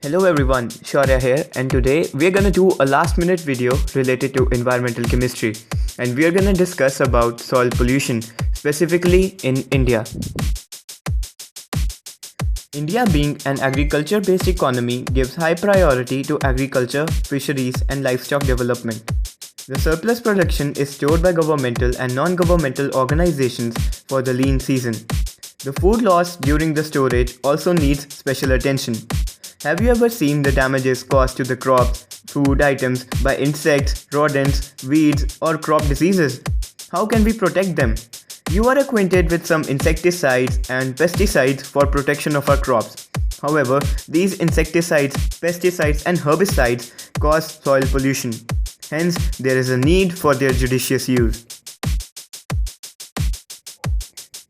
Hello everyone, Shaurya here, and today we're gonna do a last minute video related to environmental chemistry, and we're gonna discuss about soil pollution, specifically in India. India, being an agriculture-based economy, gives high priority to agriculture, fisheries and livestock development. The surplus production is stored by governmental and non-governmental organizations for the lean season. The food loss during the storage also needs special attention. Have you ever seen the damages caused to the crops, food items by insects, rodents, weeds or crop diseases? How can we protect them? You are acquainted with some insecticides and pesticides for protection of our crops. However, these insecticides, pesticides and herbicides cause soil pollution. Hence, there is a need for their judicious use.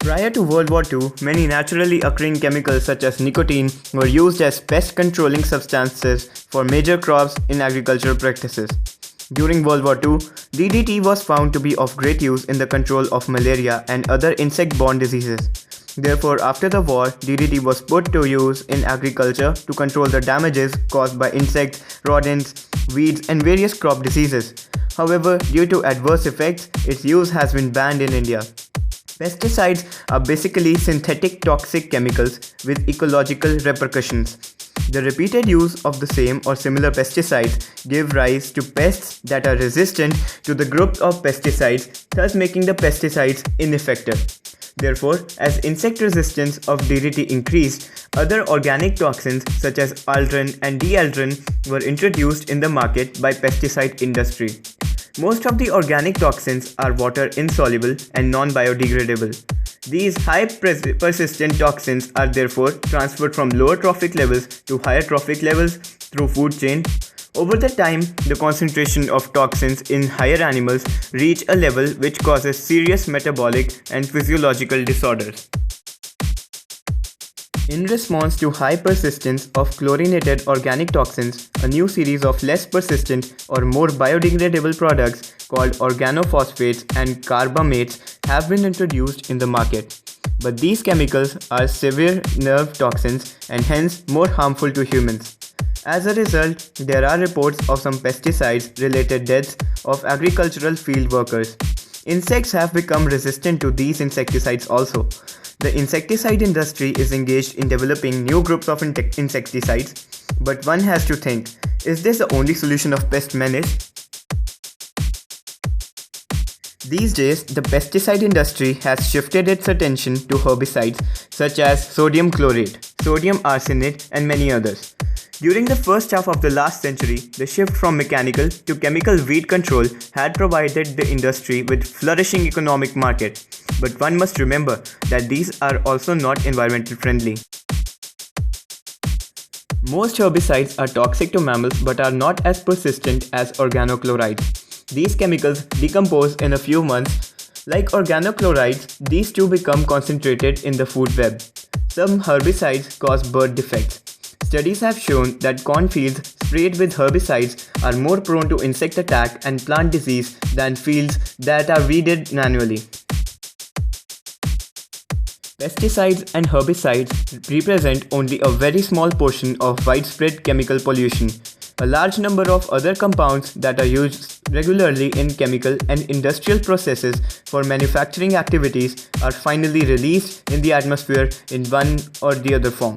Prior to World War II, many naturally occurring chemicals such as nicotine were used as pest-controlling substances for major crops in agricultural practices. During World War II, DDT was found to be of great use in the control of malaria and other insect-borne diseases. Therefore, after the war, DDT was put to use in agriculture to control the damages caused by insects, rodents, weeds and various crop diseases. However, due to adverse effects, its use has been banned in India. Pesticides are basically synthetic toxic chemicals with ecological repercussions. The repeated use of the same or similar pesticides give rise to pests that are resistant to the group of pesticides, thus making the pesticides ineffective. Therefore, as insect resistance of DDT increased, other organic toxins such as aldrin and dialdrin were introduced in the market by pesticide industry. Most of the organic toxins are water insoluble and non-biodegradable. These high persistent toxins are therefore transferred from lower trophic levels to higher trophic levels through food chain. Over the time, the concentration of toxins in higher animals reach a level which causes serious metabolic and physiological disorders. In response to high persistence of chlorinated organic toxins, a new series of less persistent or more biodegradable products called organophosphates and carbamates have been introduced in the market. But these chemicals are severe nerve toxins and hence more harmful to humans. As a result, there are reports of some pesticides-related deaths of agricultural field workers. Insects have become resistant to these insecticides also. The insecticide industry is engaged in developing new groups of insecticides, but one has to think, is this the only solution of pest menace? These days, the pesticide industry has shifted its attention to herbicides such as sodium chlorate, sodium arsenate and many others. During the first half of the last century, the shift from mechanical to chemical weed control had provided the industry with flourishing economic market. But one must remember that these are also not environmental friendly. Most herbicides are toxic to mammals but are not as persistent as organochlorides. These chemicals decompose in a few months. Like organochlorides, these too become concentrated in the food web. Some herbicides cause bird defects. Studies have shown that cornfields sprayed with herbicides are more prone to insect attack and plant disease than fields that are weeded manually. Pesticides and herbicides represent only a very small portion of widespread chemical pollution. A large number of other compounds that are used regularly in chemical and industrial processes for manufacturing activities are finally released in the atmosphere in one or the other form.